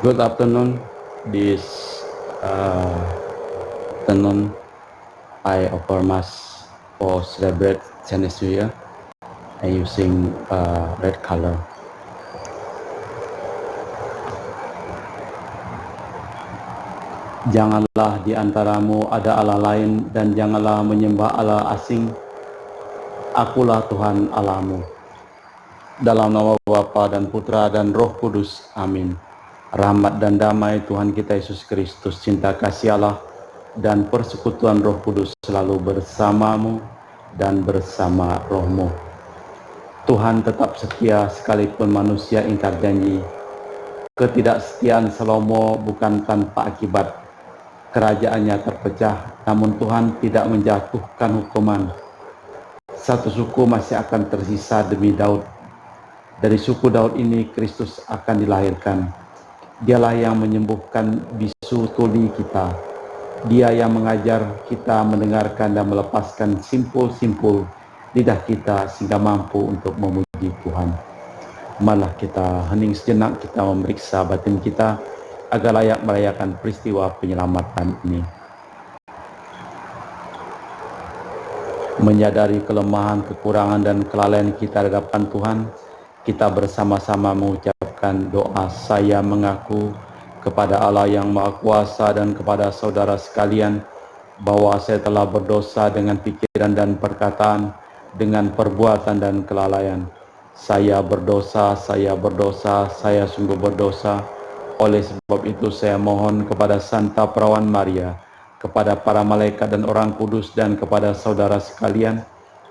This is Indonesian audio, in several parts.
Good afternoon. This afternoon, I offer mass for celebrate Chinese New Year and using red color. Janganlah di antaramu ada Allah lain dan janganlah menyembah Allah asing. Akulah Tuhan Allahmu. Dalam nama Bapa dan Putra dan Roh Kudus. Amin. Rahmat dan damai Tuhan kita Yesus Kristus, cinta kasih Allah, dan persekutuan Roh Kudus selalu bersamamu dan bersama rohmu. Tuhan tetap setia sekalipun manusia ingkar janji. Ketidaksetiaan Salomo bukan tanpa akibat. Kerajaannya terpecah, namun Tuhan tidak menjatuhkan hukuman. Satu suku masih akan tersisa demi Daud. Dari suku Daud ini Kristus akan dilahirkan. Dialah yang menyembuhkan bisu tuli kita. Dia yang mengajar kita mendengarkan dan melepaskan simpul-simpul lidah kita sehingga mampu untuk memuji Tuhan. Malah kita hening sejenak, kita memeriksa batin kita agar layak merayakan peristiwa penyelamatan ini. Menyadari kelemahan, kekurangan, dan kelalaian kita di hadapan Tuhan, kita bersama-sama mengucapkan doa saya mengaku kepada Allah yang Maha Kuasa dan kepada saudara sekalian bahwa saya telah berdosa dengan pikiran dan perkataan, dengan perbuatan dan kelalaian. Saya berdosa, saya sungguh berdosa. Oleh sebab itu saya mohon kepada Santa Perawan Maria, kepada para malaikat dan orang kudus, dan kepada saudara sekalian,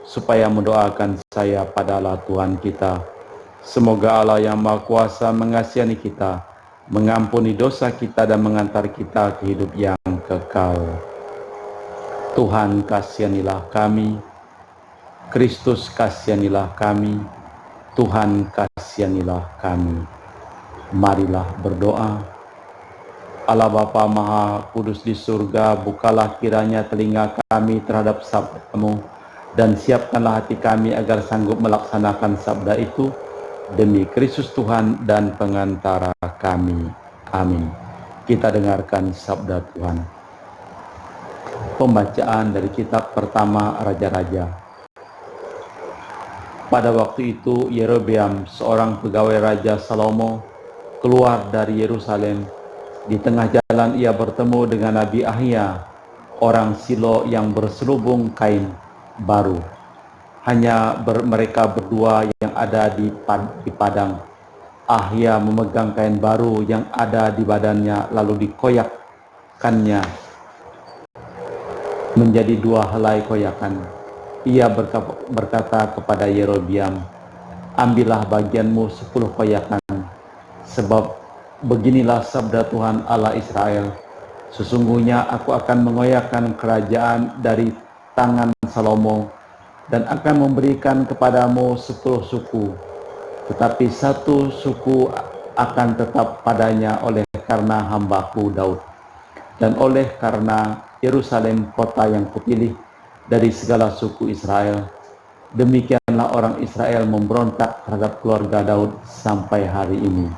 supaya mendoakan saya pada Allah Tuhan kita. Semoga Allah yang Maha Kuasa mengasihi kita, mengampuni dosa kita, dan mengantar kita ke hidup yang kekal. Tuhan kasihanilah kami, Kristus kasihanilah kami, Tuhan kasihanilah kami. Marilah berdoa. Allah Bapa Maha Kudus di surga, bukalah kiranya telinga kami terhadap sabda-Mu, dan siapkanlah hati kami agar sanggup melaksanakan sabda itu, demi Kristus Tuhan dan pengantara kami. Amin. Kita dengarkan sabda Tuhan. Pembacaan dari kitab pertama Raja-Raja. Pada waktu itu Yerobeam, seorang pegawai Raja Salomo, keluar dari Yerusalem. Di tengah jalan ia bertemu dengan Nabi Ahia, orang Silo yang berselubung kain baru. Hanya mereka berdua yang ada di padang. Ahia memegang kain baru yang ada di badannya, lalu dikoyakkannya menjadi dua helai koyakan. Ia berkata kepada Yerobeam, ambillah bagianmu 10 koyakan, sebab beginilah sabda Tuhan Allah Israel, sesungguhnya aku akan mengoyakkan kerajaan dari tangan Salomo, dan akan memberikan kepadamu 10 suku, tetapi satu suku akan tetap padanya oleh karena hambaku Daud, dan oleh karena Yerusalem kota yang kupilih dari segala suku Israel. Demikianlah orang Israel memberontak terhadap keluarga Daud sampai hari ini.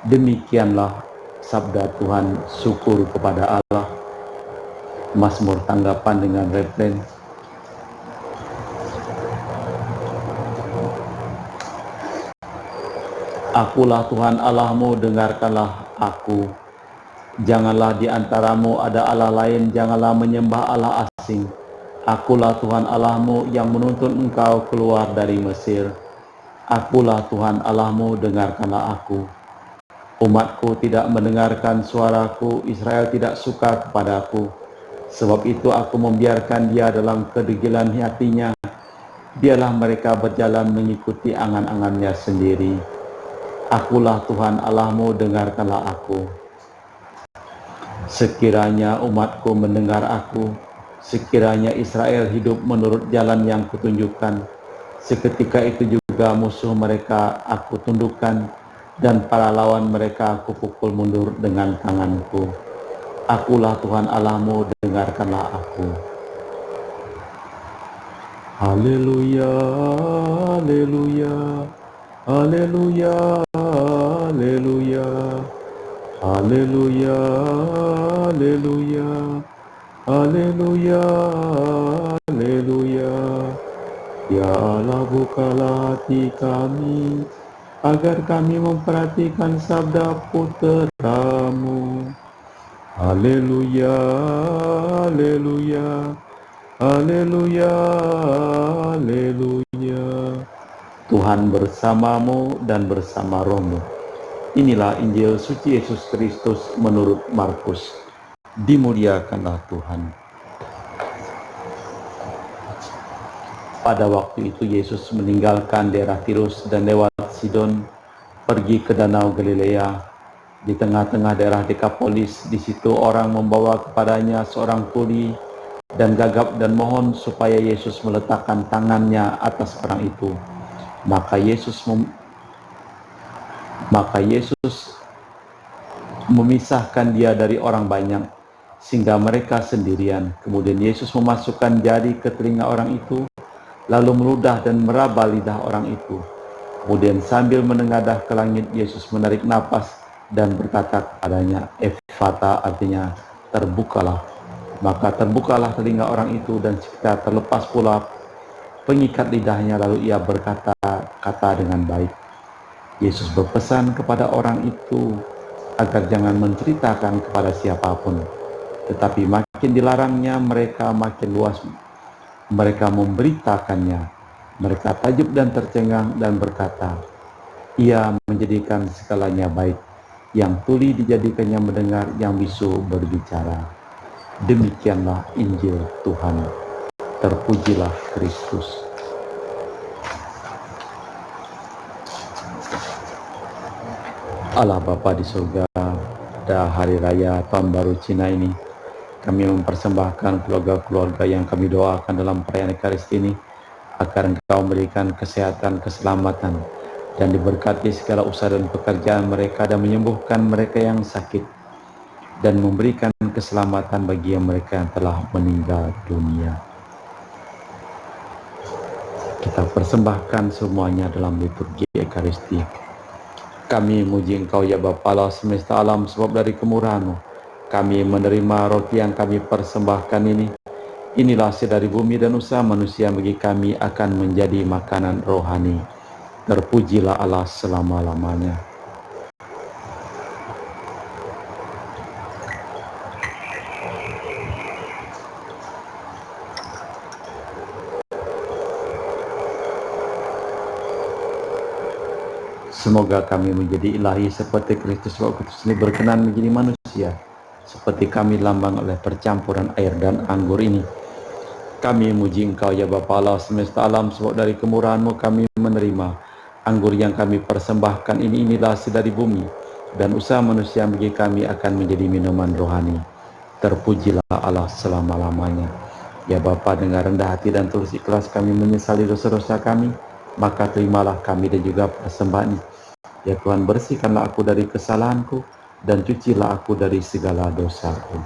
Demikianlah sabda Tuhan. Syukur kepada Allah. Mazmur tanggapan dengan referen. Akulah Tuhan Allahmu, dengarkanlah aku. Janganlah di antaramu ada Allah lain, janganlah menyembah Allah asing. Akulah Tuhan Allahmu yang menuntun engkau keluar dari Mesir. Akulah Tuhan Allahmu, dengarkanlah aku. Umatku tidak mendengarkan suaraku, Israel tidak suka kepadaku. Sebab itu aku membiarkan dia dalam kedegilan hatinya. Biarlah mereka berjalan mengikuti angan-angannya sendiri. Akulah Tuhan Allahmu, dengarkanlah aku. Sekiranya umatku mendengar aku, sekiranya Israel hidup menurut jalan yang kutunjukkan, seketika itu juga musuh mereka aku tundukkan, dan para lawan mereka aku pukul mundur dengan tanganku. Akulah Tuhan Allahmu, dengarkanlah aku. Haleluya, haleluya, haleluya, haleluya. Haleluya, haleluya, haleluya, haleluya. Ya Allah, bukalah hati kami, agar kami memperhatikan sabda putra-Mu. Haleluya, haleluya, haleluya, haleluya. Tuhan bersamamu dan bersama rohmu. Inilah Injil suci Yesus Kristus menurut Markus. Dimuliakanlah Tuhan. Pada waktu itu Yesus meninggalkan daerah Tirus dan lewat Sidon, pergi ke Danau Galilea. Di tengah-tengah daerah Dekapolis, di situ orang membawa kepadanya seorang tuli dan gagap dan mohon supaya Yesus meletakkan tangannya atas orang itu. Maka Yesus memisahkan dia dari orang banyak, sehingga mereka sendirian. Kemudian Yesus memasukkan jari ke telinga orang itu, lalu meludah dan meraba lidah orang itu. Kemudian sambil menengadah ke langit, Yesus menarik napas dan berkata kepadanya, Ephata, artinya terbukalah. Maka terbukalah telinga orang itu dan seketika terlepas pula pengikat lidahnya, lalu ia berkata-kata dengan baik. Yesus berpesan kepada orang itu agar jangan menceritakan kepada siapapun. Tetapi makin dilarangnya mereka, makin luas mereka memberitakannya. Mereka takjub dan tercengang dan berkata, Ia menjadikan segalanya baik. Yang tuli dijadikannya mendengar, yang bisu berbicara. Demikianlah Injil Tuhan. Terpujilah Kristus. Allah Bapa di surga, pada hari raya Tahun Baru Cina ini, kami mempersembahkan keluarga-keluarga yang kami doakan dalam perayaan Ekaristi ini, agar Engkau memberikan kesehatan, keselamatan, dan diberkati segala usaha dan pekerjaan mereka, dan menyembuhkan mereka yang sakit, dan memberikan keselamatan bagi mereka yang telah meninggal dunia. Kita persembahkan semuanya dalam liturgi Ekaristi. Kami muji Engkau ya Bapa Allah semesta alam, sebab dari kemurahan-Mu kami menerima roti yang kami persembahkan ini. Inilah hasil dari bumi dan usaha manusia bagi kami akan menjadi makanan rohani. Terpujilah Allah selama-lamanya. Semoga kami menjadi ilahi seperti Kristus, sebab Kristus ini berkenan menjadi manusia, seperti kami lambang oleh percampuran air dan anggur ini. Kami muji Engkau ya Bapa Allah semesta alam, sebab dari kemurahan-Mu kami menerima anggur yang kami persembahkan ini. Inilah hasil dari bumi dan usaha manusia bagi kami akan menjadi minuman rohani. Terpujilah Allah selama-lamanya. Ya Bapa, dengan rendah hati dan tulus ikhlas kami menyesali dosa-dosa kami, maka terimalah kami dan juga persembahan. Ya Tuhan, bersihkanlah aku dari kesalahanku dan cucilah aku dari segala dosaku.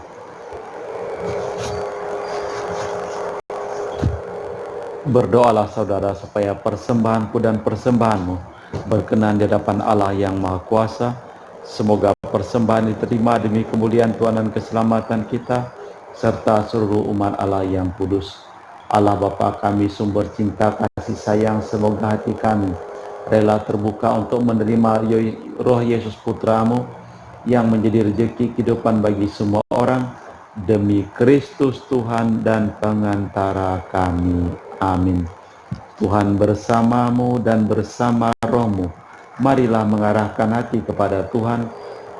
Berdoalah saudara, supaya persembahanku dan persembahanmu berkenan di hadapan Allah yang Maha Kuasa. Semoga persembahan diterima demi kemuliaan Tuhan dan keselamatan kita, serta seluruh umat Allah yang kudus. Allah Bapa kami, sumber cinta kasih sayang, semoga hati kami rela terbuka untuk menerima roh Yesus Putra-Mu yang menjadi rezeki kehidupan bagi semua orang, demi Kristus Tuhan dan pengantara kami. Amin. Tuhan bersamamu dan bersama rohmu. Marilah mengarahkan hati kepada Tuhan.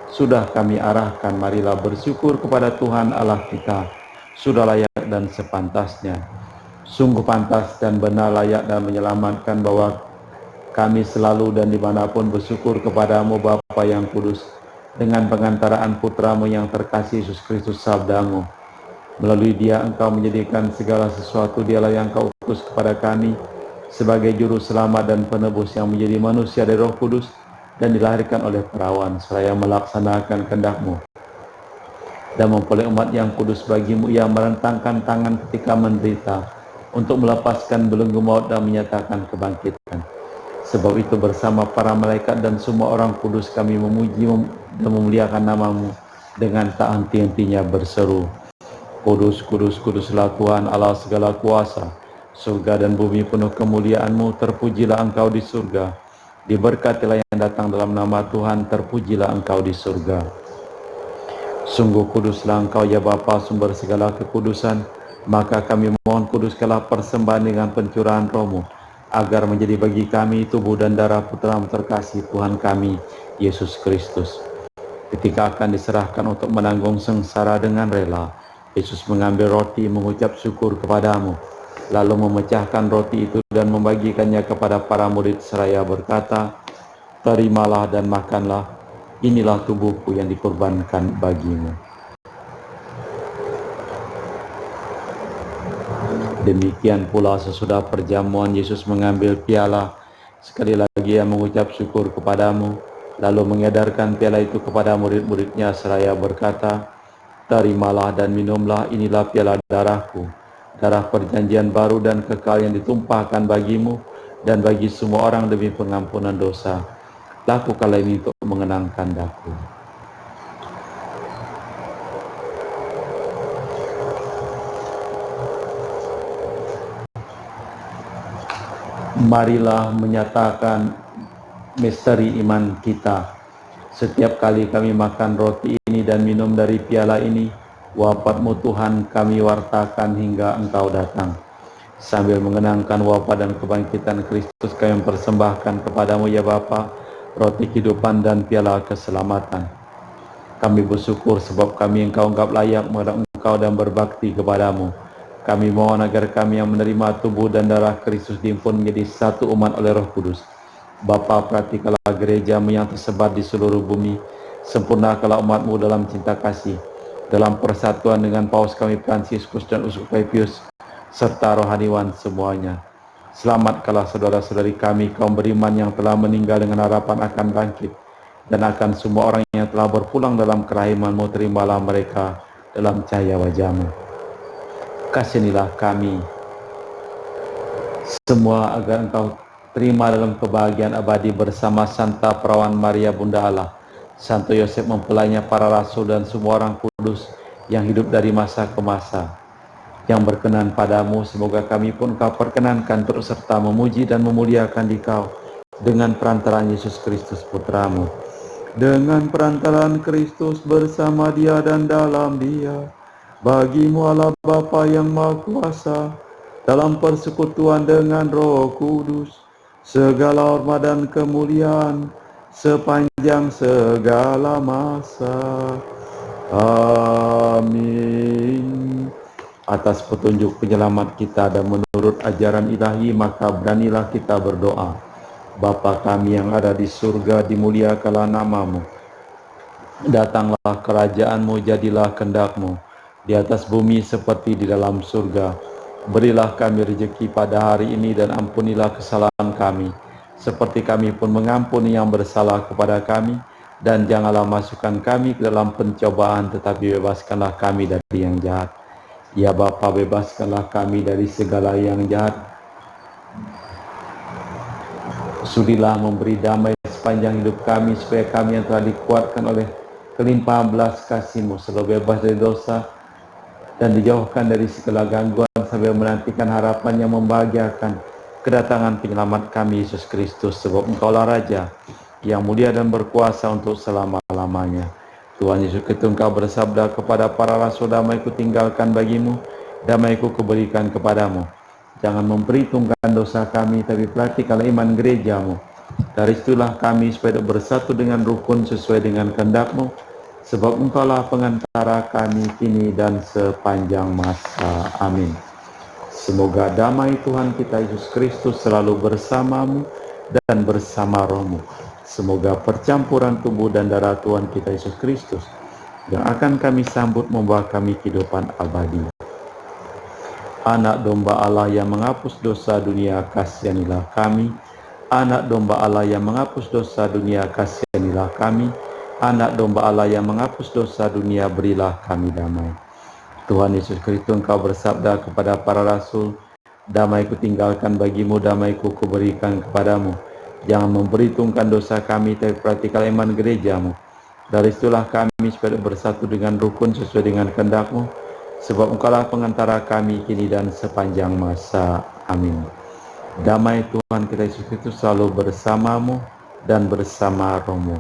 Sudah kami arahkan, marilah bersyukur kepada Tuhan Allah kita. Sudah layak dan sepantasnya. Sungguh pantas dan benar, layak dan menyelamatkan bahwa kami selalu dan dimanapun bersyukur kepadamu Bapa yang kudus, dengan pengantaraan Putramu yang terkasih Yesus Kristus sabdamu. Melalui Dia Engkau menjadikan segala sesuatu. Dialah yang Kau utus kepada kami sebagai juru selamat dan penebus, yang menjadi manusia dari Roh Kudus dan dilahirkan oleh perawan, seraya melaksanakan kehendak-Mu dan memperoleh umat yang kudus bagi-Mu, yang merentangkan tangan ketika menderita untuk melepaskan belenggu maut dan menyatakan kebangkitan. Sebab itu bersama para malaikat dan semua orang kudus kami memuji dan memuliakan namamu dengan tak henti-hentinya berseru, Kudus, kudus, kuduslah Tuhan Allah segala kuasa. Surga dan bumi penuh kemuliaan-Mu, terpujilah Engkau di surga. Diberkatilah yang datang dalam nama Tuhan, terpujilah Engkau di surga. Sungguh kuduslah Engkau ya Bapa, sumber segala kekudusan. Maka kami mohon kuduskanlah persembahan dengan pencurahan Roh-Mu, agar menjadi bagi kami tubuh dan darah Putra-Mu terkasih Tuhan kami, Yesus Kristus. Ketika akan diserahkan untuk menanggung sengsara dengan rela, Yesus mengambil roti, mengucap syukur kepadamu, lalu memecahkan roti itu dan membagikannya kepada para murid seraya berkata, terimalah dan makanlah, inilah tubuhku yang dikorbankan bagimu. Demikian pula sesudah perjamuan Yesus mengambil piala, sekali lagi ia mengucap syukur kepadamu, lalu mengedarkan piala itu kepada murid-muridnya seraya berkata, terimalah dan minumlah, inilah piala darahku, darah perjanjian baru dan kekal yang ditumpahkan bagimu dan bagi semua orang demi pengampunan dosa. Lakukanlah ini untuk mengenangkan daku. Marilah menyatakan misteri iman kita. Setiap kali kami makan roti ini dan minum dari piala ini, wafat-Mu Tuhan kami wartakan hingga Engkau datang. Sambil mengenangkan wafat dan kebangkitan Kristus, kami mempersembahkan kepadamu ya Bapa, roti kehidupan dan piala keselamatan. Kami bersyukur sebab kami Engkau anggap layak menghadap Engkau dan berbakti kepadamu. Kami mohon agar kami yang menerima tubuh dan darah Kristus diimpun menjadi satu umat oleh Roh Kudus. Bapa, perhatikanlah gereja-Mu yang tersebar di seluruh bumi. Sempurnakanlah umat-Mu dalam cinta kasih, dalam persatuan dengan Paus kami Fransiskus dan Uskup Pius, serta rohaniwan semuanya. Selamatkanlah saudara-saudari kami, kaum beriman yang telah meninggal dengan harapan akan bangkit, dan akan semua orang yang telah berpulang dalam kerahiman-Mu, terimalah mereka dalam cahaya wajah-Mu. Kasihanilah kami semua agar Engkau terima dalam kebahagiaan abadi bersama Santa Perawan Maria Bunda Allah, Santo Yosef mempelainya, para rasul dan semua orang kudus yang hidup dari masa ke masa, yang berkenan padamu. Semoga kami pun Kau perkenankan terus serta memuji dan memuliakan Dikau dengan perantaraan Yesus Kristus Putra-Mu. Dengan perantaraan Kristus, bersama Dia dan dalam Dia, bagi-Mu Allah Bapa yang Maha Kuasa, dalam persekutuan dengan Roh Kudus, segala hormat dan kemuliaan sepanjang segala masa. Amin. Atas petunjuk penyelamat kita dan menurut ajaran ilahi, maka beranilah kita berdoa. Bapa kami yang ada di surga, dimuliakanlah nama-Mu. Datanglah kerajaan-Mu, jadilah kehendak-Mu di atas bumi seperti di dalam surga. Berilah kami rezeki pada hari ini dan ampunilah kesalahan kami, seperti kami pun mengampuni yang bersalah kepada kami. Dan janganlah masukkan kami ke dalam pencobaan, tetapi bebaskanlah kami dari yang jahat. Ya Bapa, bebaskanlah kami dari segala yang jahat. Sudilah memberi damai sepanjang hidup kami, supaya kami yang telah dikuatkan oleh kelimpahan belas kasih-Mu selalu bebas dari dosa dan dijauhkan dari segala gangguan, sambil menantikan harapan yang membahagiakan, kedatangan penyelamat kami Yesus Kristus. Sebab Engkaulah Raja yang mulia dan berkuasa untuk selama-lamanya. Tuhan Yesus Kristus, Engkau bersabda kepada para rasul, damai-Ku tinggalkan bagimu, damai-Ku kuberikan kepadamu. Jangan memperhitungkan dosa kami, tapi perhatikanlah iman gereja-Mu. Dari situlah kami supaya bersatu dengan rukun sesuai dengan kehendak-Mu, sebab Engkaulah pengantara kami kini dan sepanjang masa. Amin. Semoga damai Tuhan kita Yesus Kristus selalu bersamamu dan bersama rohmu. Semoga percampuran tubuh dan darah Tuhan kita Yesus Kristus yang akan kami sambut membawa kami kehidupan abadi. Anak domba Allah yang menghapus dosa dunia, kasihanilah kami. Anak domba Allah yang menghapus dosa dunia, kasihanilah kami. Anak domba Allah yang menghapus dosa dunia, berilah kami damai. Tuhan Yesus Kristus, Engkau bersabda kepada para rasul, damai-Ku tinggalkan bagimu, damai-Ku kuberikan kepadamu. Jangan memperhitungkan dosa kami, tapi perhatikanlah iman gereja-Mu. Dari situlah kami supaya bersatu dengan rukun sesuai dengan kehendak-Mu, sebab Engkaulah pengantara kami kini dan sepanjang masa. Amin. Damai Tuhan kita Yesus Kristus selalu bersamamu dan bersama rohmu.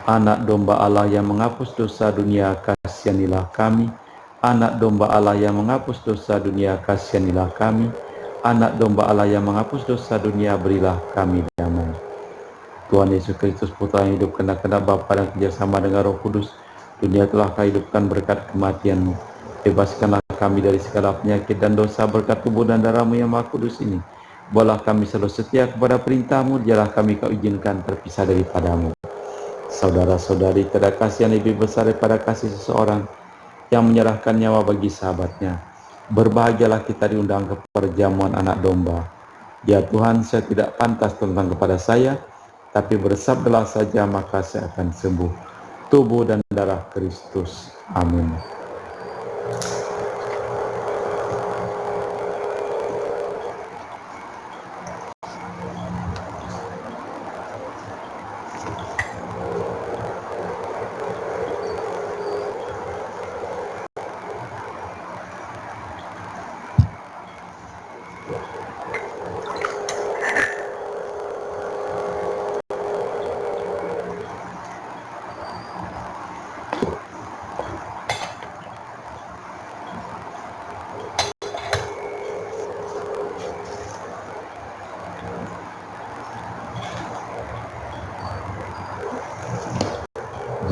Anak domba Allah yang menghapus dosa dunia, kasihanilah kami. Anak domba Allah yang menghapus dosa dunia, kasihanilah kami. Anak domba Allah yang menghapus dosa dunia, berilah kami damai. Tuhan Yesus Kristus, Putra yang hidup karena kehendak Bapa dan kerjasama dengan Roh Kudus, dunia telah Kau hidupkan berkat kematian-Mu. Bebaskanlah kami dari segala penyakit dan dosa berkat tubuh dan darah-Mu yang Maha Kudus ini. Buatlah kami selalu setia kepada perintah-Mu, janganlah kami Kau izinkan terpisah daripada-Mu. Saudara-saudari, tidak kasih yang lebih besar daripada kasih seseorang yang menyerahkan nyawa bagi sahabatnya. Berbahagialah kita diundang ke perjamuan anak domba. Ya Tuhan, saya tidak pantas tentang kepada saya, tapi bersabdalah saja maka saya akan sembuh. Tubuh dan darah Kristus. Amin.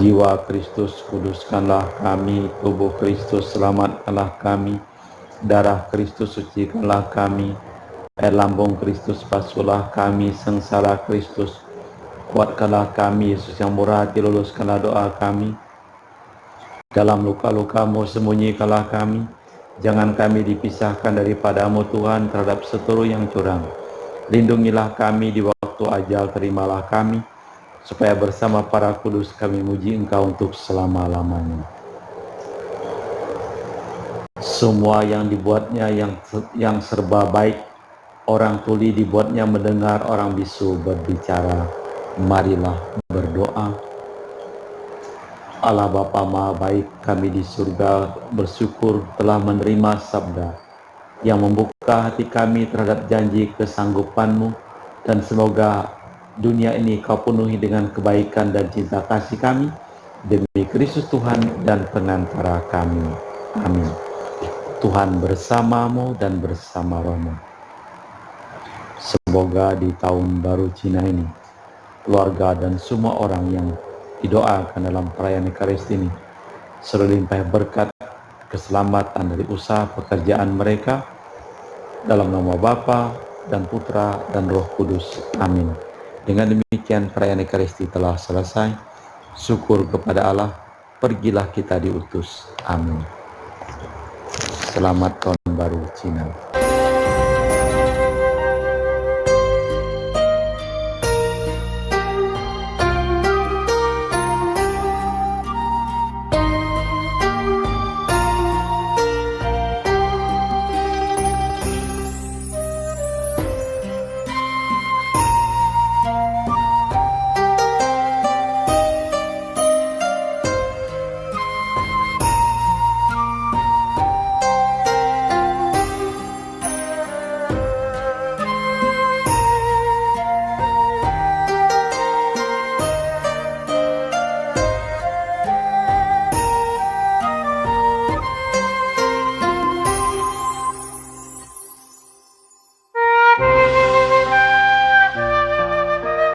Jiwa Kristus, kuduskanlah kami. Tubuh Kristus, selamatkanlah kami. Darah Kristus, sucikanlah kami. Air lambung Kristus, basuhlah kami. Sengsara Kristus, kuatkanlah kami. Yesus yang murah hati, luluskanlah doa kami. Dalam luka-luka-Mu sembunyikanlah kami. Jangan kami dipisahkan daripada-Mu Tuhan terhadap seteru yang curang. Lindungilah kami di waktu ajal, terimalah kami, supaya bersama para kudus kami muji Engkau untuk selama-lamanya. Semua yang dibuatnya yang serba baik, orang tuli dibuatnya mendengar, orang bisu berbicara. Marilah berdoa. Allah Bapa Maha Baik, kami di surga bersyukur telah menerima sabda yang membuka hati kami terhadap janji kesanggupan-Mu, dan semoga dunia ini Kau penuhi dengan kebaikan dan cinta kasih kami, demi Kristus Tuhan dan pengantara kami. Amin. Tuhan bersamamu dan bersama rohmu. Semoga di tahun baru Cina ini, keluarga dan semua orang yang didoakan dalam perayaan Ekaristi ini selalu limpah berkat keselamatan dari usaha pekerjaan mereka, dalam nama Bapa dan Putra dan Roh Kudus. Amin. Dengan demikian perayaan Ekaristi telah selesai. Syukur kepada Allah, pergilah kita diutus. Amin. Selamat tahun baru Cina.